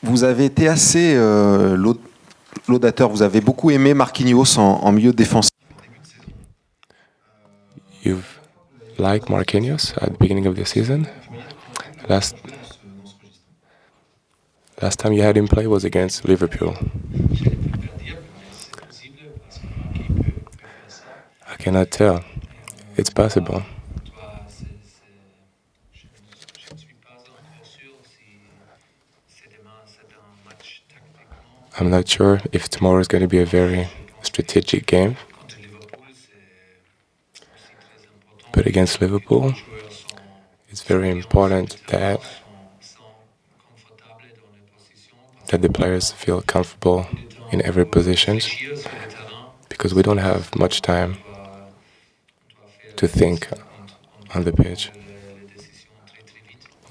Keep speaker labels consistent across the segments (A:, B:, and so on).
A: Vous avez été assez laudateur, vous avez beaucoup aimé Marquinhos en milieu défensif.
B: You've liked Marquinhos at the beginning of the season. Last time you had him play was against Liverpool. I cannot tell. It's possible. I'm not sure if tomorrow is going to be a very strategic game. But against Liverpool, it's very important that the players feel comfortable in every position, because we don't have much time to think on the pitch.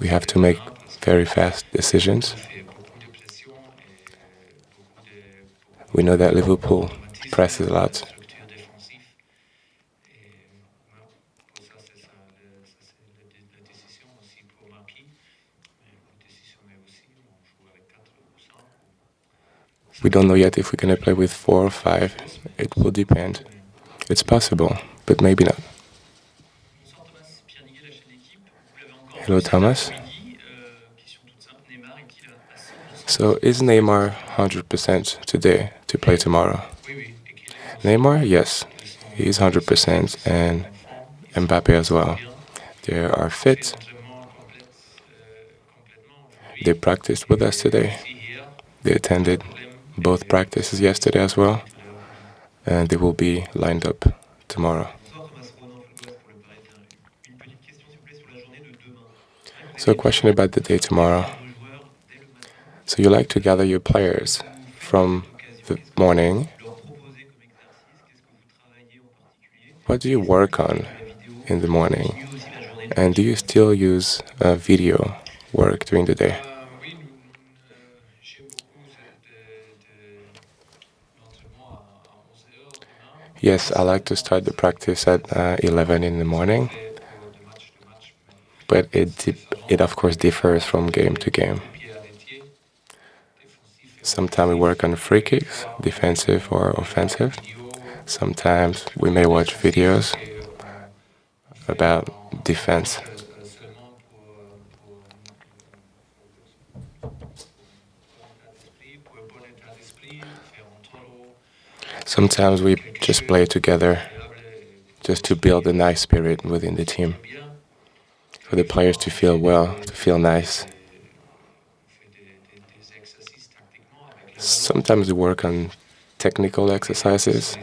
B: We have to make very fast decisions. We know that Liverpool presses a lot. We don't know yet if we're going to play with 4 or 5. It will depend. It's possible, but maybe not. Hello, Thomas. So is Neymar 100% today to play tomorrow? Neymar, yes, he is 100%, and Mbappe as well. They are fit. They practiced with us today. They attended both practices yesterday as well, and they will be lined up tomorrow. So a question about the day tomorrow. So you like to gather your players from the morning. What do you work on in the morning? And do you still use video work during the day? Yes, I like to start the practice at 11 in the morning, but it of course differs from game to game. Sometimes we work on free kicks, defensive or offensive. Sometimes we may watch videos about defense. Sometimes we just play together just to build a nice spirit within the team, for the players to feel well, to feel nice. Sometimes we work on technical exercises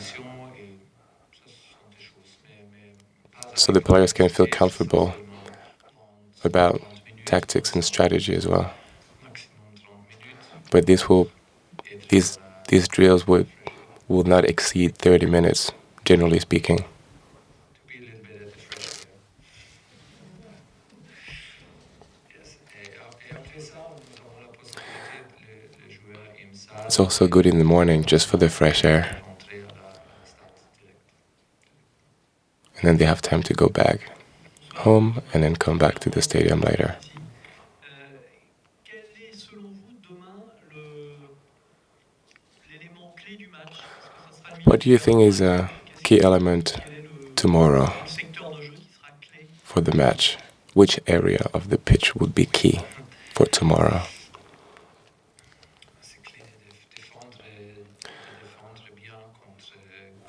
B: so the players can feel comfortable about tactics and strategy as well. But these drills will not exceed 30 minutes, generally speaking. It's also good in the morning, just for the fresh air. And then they have time to go back home and then come back to the stadium later. What do you think is a key element tomorrow for the match? Which area of the pitch would be key for tomorrow?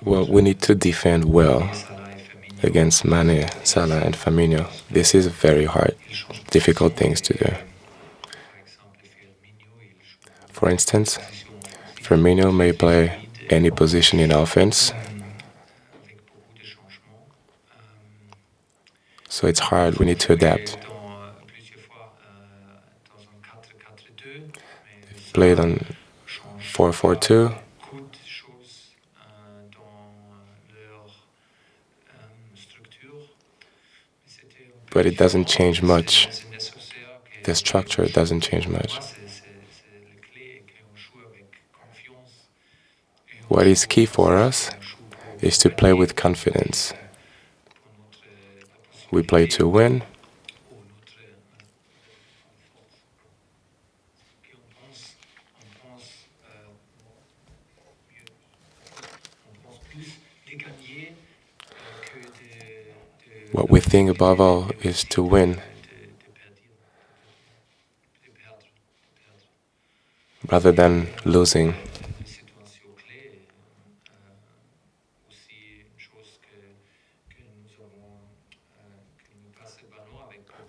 B: Well, we need to defend well against Mane, Salah, and Firmino. This is very hard, difficult things to do. For instance, Firmino may play any position in offense, so it's hard. We need to adapt. They've played on 4-4-2. But it doesn't change much. The structure doesn't change much. What is key for us is to play with confidence. We play to win. What we think above all is to win, rather than losing.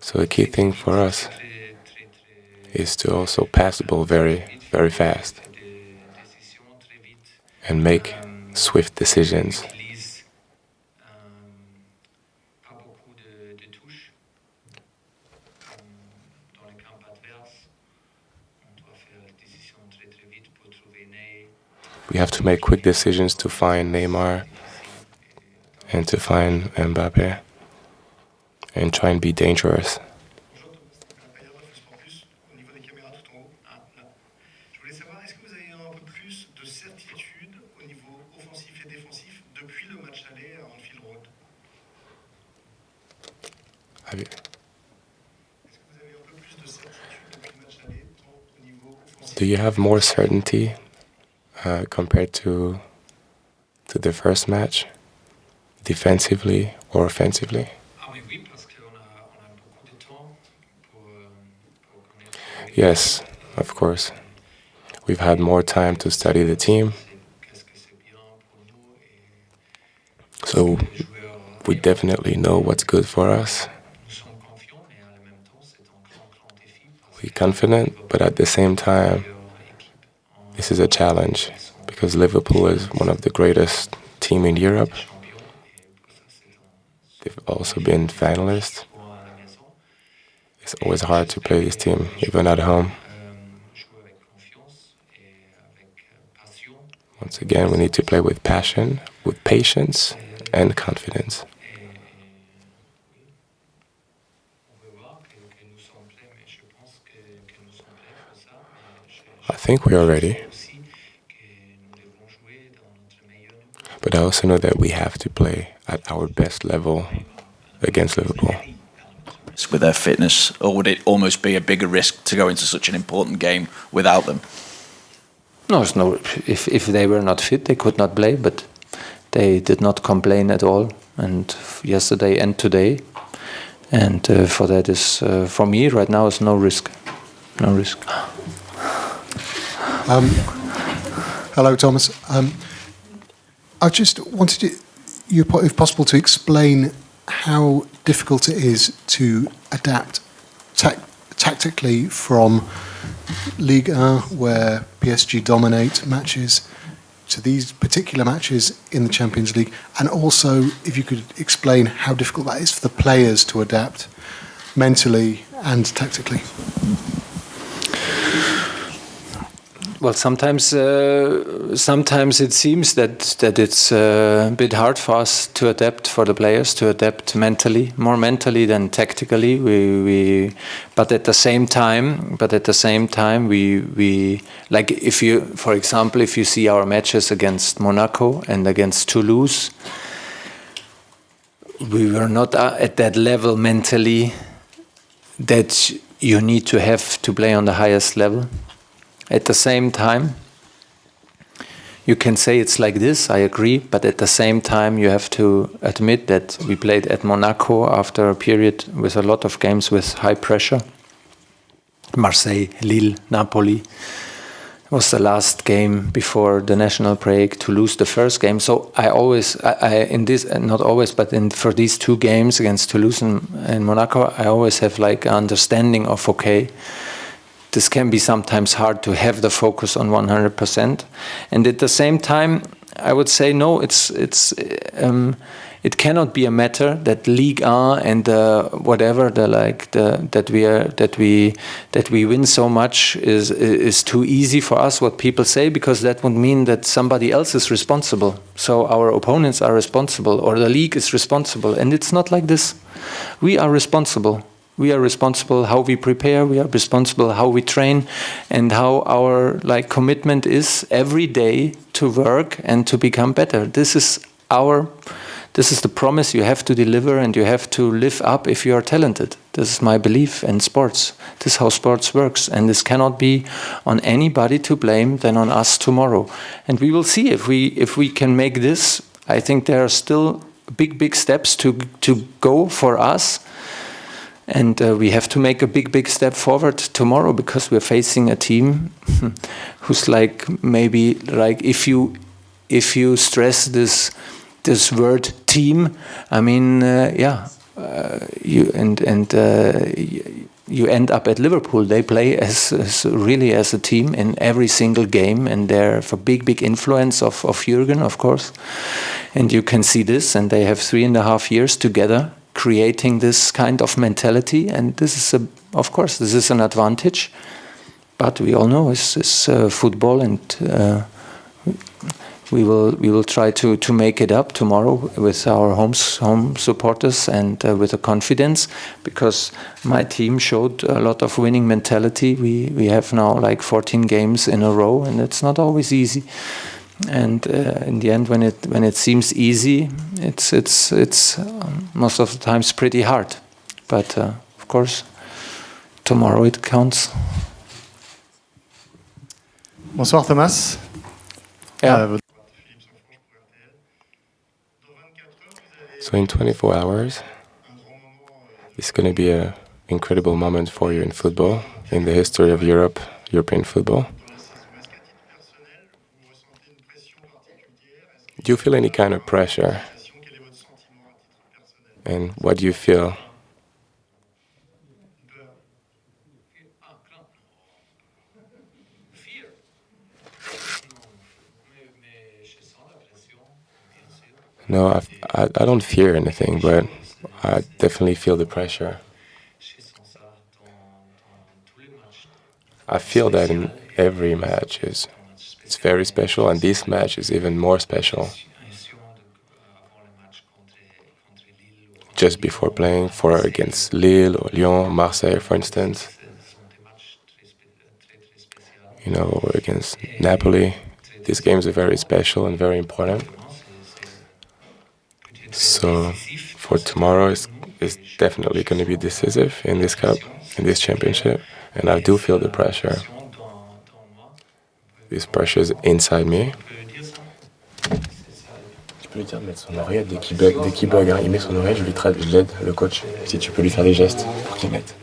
B: So the key thing for us is to also pass the ball very, very fast and make swift decisions. We have to make quick decisions to find Neymar and to find Mbappé and try and be dangerous. Do you have more certainty compared to the first match, defensively or offensively? Yes, of course. We've had more time to study the team, so we definitely know what's good for us. We're confident, but at the same time, this is a challenge because Liverpool is one of the greatest teams in Europe. They've also been finalists. It's always hard to play this team, even at home. Once again, we need to play with passion, with patience, and confidence. I think we are ready. But I also know that we have to play at our best level against Liverpool.
C: With their fitness, or would it almost be a bigger risk to go into such an important game without them?
D: No, it's no. If they were not fit, they could not play. But they did not complain at all. And yesterday and today, and for that is for me right now is no risk. No risk.
E: Hello, Thomas. I just wanted you, if possible, to explain how difficult it is to adapt tactically from Ligue 1, where PSG dominate matches, to these particular matches in the Champions League, and also if you could explain how difficult that is for the players to adapt mentally and tactically.
D: Well, sometimes it seems that it's a bit hard for us to adapt, for the players to adapt mentally, more mentally than tactically. But at the same time, we like, if you, for example, if you see our matches against Monaco and against Toulouse, we were not at that level mentally that you need to have to play on the highest level. At the same time, you can say it's like this, I agree, but at the same time you have to admit that we played at Monaco after a period with a lot of games with high pressure. Marseille, Lille, Napoli was the last game before the national break, to lose the first game. So I always, in this, not always, but for these two games against Toulouse and Monaco, I always have like an understanding of, okay, this can be sometimes hard to have the focus on 100%, and at the same time, I would say no. It cannot be a matter that Ligue 1 and whatever that we win so much is too easy for us. What people say, because that would mean that somebody else is responsible. So our opponents are responsible, or the league is responsible, and it's not like this. We are responsible. We are responsible how we prepare, we are responsible how we train, and how our commitment is every day to work and to become better. This is the promise you have to deliver, and you have to live up if you are talented. This is my belief in sports. This is how sports works, and this cannot be on anybody to blame than on us tomorrow. And we will see if we can make this. I think there are still big steps to go for us. And we have to make a big step forward tomorrow, because we're facing a team who's maybe if you stress this word team, I mean, you end up at Liverpool. They play as really as a team in every single game, and they're a big influence of Jürgen, of course. And you can see this, and they have 3.5 years together creating this kind of mentality, and this is of course this is an advantage. But we all know it's football, and we will try to make it up tomorrow with our home supporters and with the confidence, because my team showed a lot of winning mentality. We have now 14 games in a row, and it's not always easy. And in the end, when it seems easy, it's most of the times pretty hard. But of course, tomorrow it counts.
F: Bonsoir Thomas.
D: Yeah.
B: So in 24 hours, it's going to be an incredible moment for you in football, in the history of European football. Do you feel any kind of pressure? And what do you feel? No, I don't fear anything, but I definitely feel the pressure. I feel that in every match it's very special, and this match is even more special. Just before playing against Lille or Lyon, Marseille, for instance, or against Napoli, these games are very special and very important. So for tomorrow, it's definitely going to be decisive in this cup, in this championship, and I do feel the pressure. This pressure is inside me.
G: Tu peux lui dire de mettre son oreillette dès qu'il bug. Hein. Il met son oreillette, je l'aide, le coach. Si tu peux lui faire des gestes pour qu'il mette.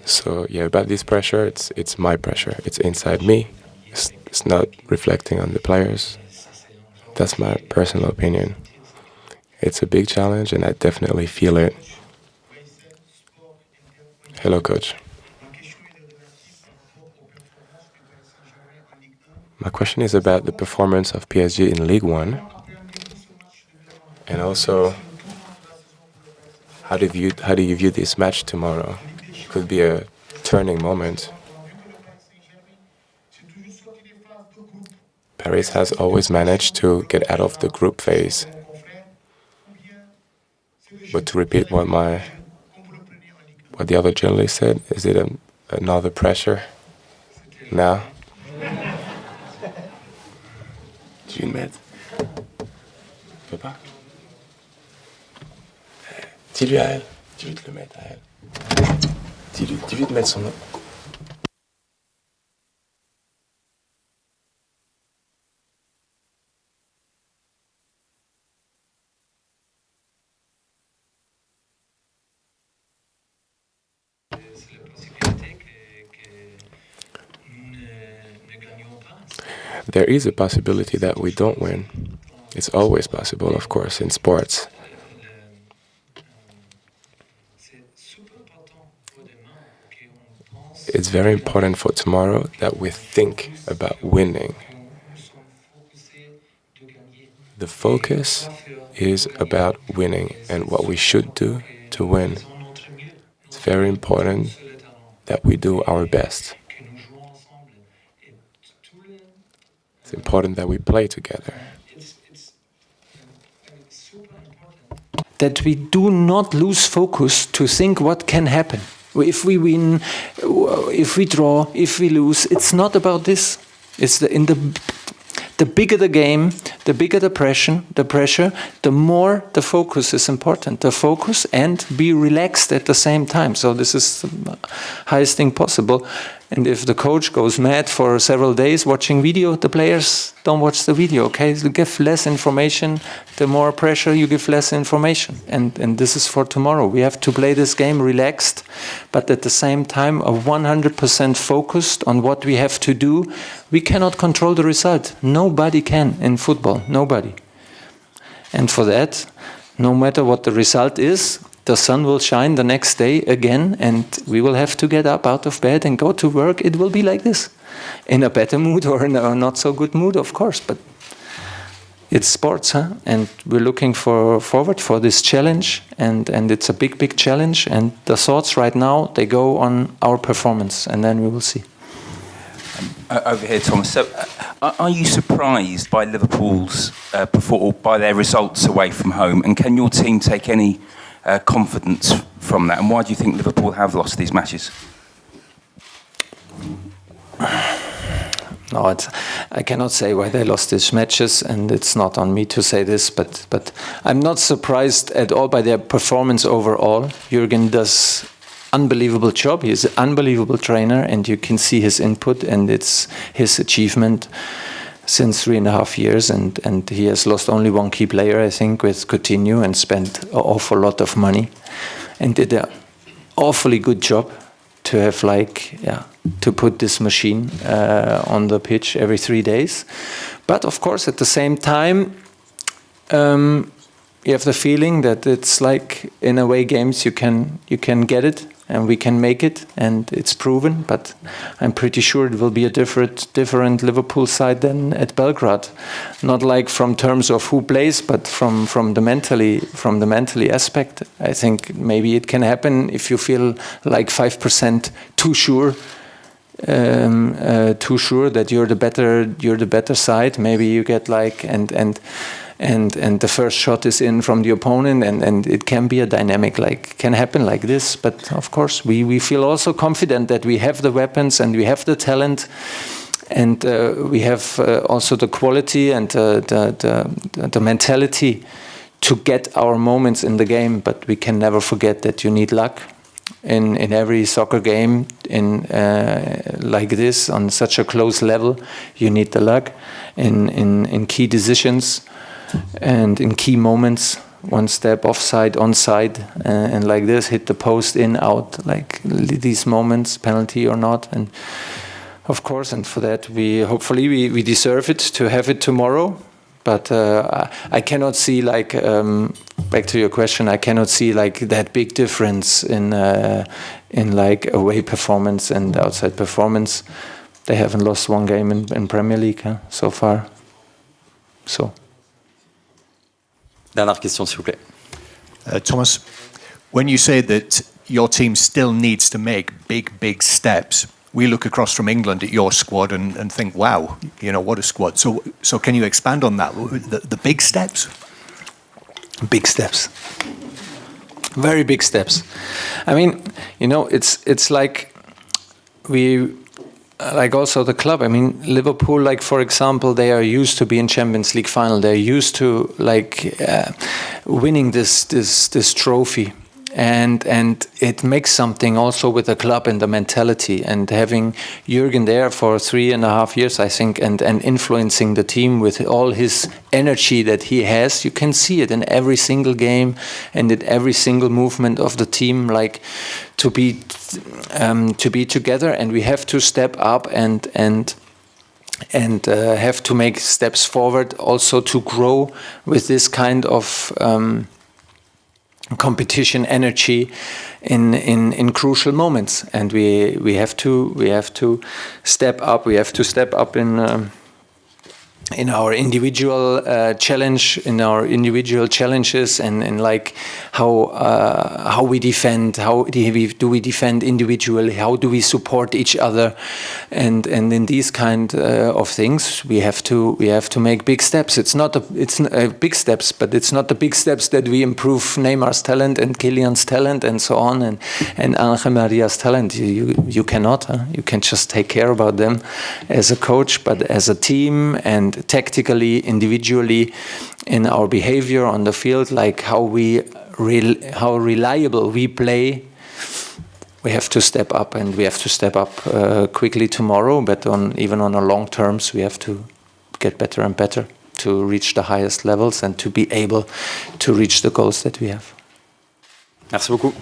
B: So yeah, about this pressure, it's my pressure. It's inside me. It's not reflecting on the players. That's my personal opinion. It's a big challenge, and I definitely feel it. Hello, coach. My question is about the performance of PSG in Ligue 1, and also how do you view this match tomorrow? It could be a turning moment. Paris has always managed to get out of the group phase. But to repeat what the other journalist said, is it another pressure now?
G: Tu veux le mettre? Tu veux pas? Dis-lui à elle. Dis-lui de le mettre à elle. Dis-lui de mettre son nom.
B: There is a possibility that we don't win. It's always possible, of course, in sports. It's very important for tomorrow that we think about winning. The focus is about winning and what we should do to win. It's very important that we do our best. It's important that we play together.
D: That we do not lose focus to think what can happen. If we win, if we draw, if we lose, it's not about this. It's the bigger the game, the bigger the pressure, the more the focus is important. The focus and be relaxed at the same time. So this is the highest thing possible. And if the coach goes mad for several days watching video, the players don't watch the video, okay? So you give less information, the more pressure you give less information. And this is for tomorrow. We have to play this game relaxed, but at the same time, 100% focused on what we have to do. We cannot control the result. Nobody can in football, nobody. And for that, no matter what the result is, the sun will shine the next day again, and we will have to get up out of bed and go to work. It will be like this, in a better mood or in a not so good mood, of course. But it's sports, huh? And we're looking forward for this challenge, and it's a big challenge. And the thoughts right now, they go on our performance, and then we will see.
H: Over here, Thomas. So, are you surprised by Liverpool's by their results away from home, and can your team take any confidence from that? And why do you think Liverpool have lost these matches?
D: No, I cannot say why they lost these matches, and it's not on me to say this, but I'm not surprised at all by their performance overall. Jürgen does unbelievable job. He's an unbelievable trainer, and you can see his input, and it's his achievement since 3.5 years, and he has lost only one key player, I think, with Coutinho, and spent an awful lot of money, and did an awfully good job to have to put this machine on the pitch every 3 days. But of course, at the same time, you have the feeling that it's like in away games you can get it, and we can make it, and it's proven. But I'm pretty sure it will be a different Liverpool side than at Belgrade. Not like from terms of who plays, but from the mentally aspect. I think maybe it can happen if you feel like 5% too sure that you're the better side. Maybe you get like and the first shot is in from the opponent, and it can be a dynamic, can happen like this. But of course, we feel also confident that we have the weapons and we have the talent, and we have also the quality and the mentality to get our moments in the game. But we can never forget that you need luck in every soccer game like this on such a close level. You need the luck in key decisions. And in key moments, one step offside, onside, and like this, hit the post, in, out, like these moments, penalty or not. And of course, and for that, hopefully we deserve it to have it tomorrow. But I cannot see back to your question, I cannot see that big difference in away performance and outside performance. They haven't lost one game in Premier League so far. So.
I: Dernière question, s'il vous plaît.
J: Thomas, when you say that your team still needs to make big steps, we look across from England at your squad and think, wow, what a squad. So can you expand on that? The big steps?
D: Big steps. Very big steps. I mean, it's like like also the club. I mean, Liverpool, for example, they are used to be in Champions League final. They're used to winning this trophy, and it makes something also with the club and the mentality. And having Jürgen there for 3.5 years, I think, and influencing the team with all his energy that he has, you can see it in every single game and in every single movement of the team. To be together, and we have to step up and have to make steps forward, also to grow with this kind of competition energy in crucial moments. And we have to step up. We have to step up in our individual challenge, in our individual challenges, and how we defend, how do we defend individually, how do we support each other, and in these kind of things we have to make big steps. It's big steps, but it's not the big steps that we improve Neymar's talent and Kylian's talent and so on, and Angel Maria's talent. You cannot. You can just take care about them as a coach, but as a team and tactically, individually, in our behavior on the field, how reliable we play, we have to step up, and we have to step up quickly tomorrow. But even on a long terms, we have to get better and better to reach the highest levels and to be able to reach the goals that we have.
I: Merci beaucoup.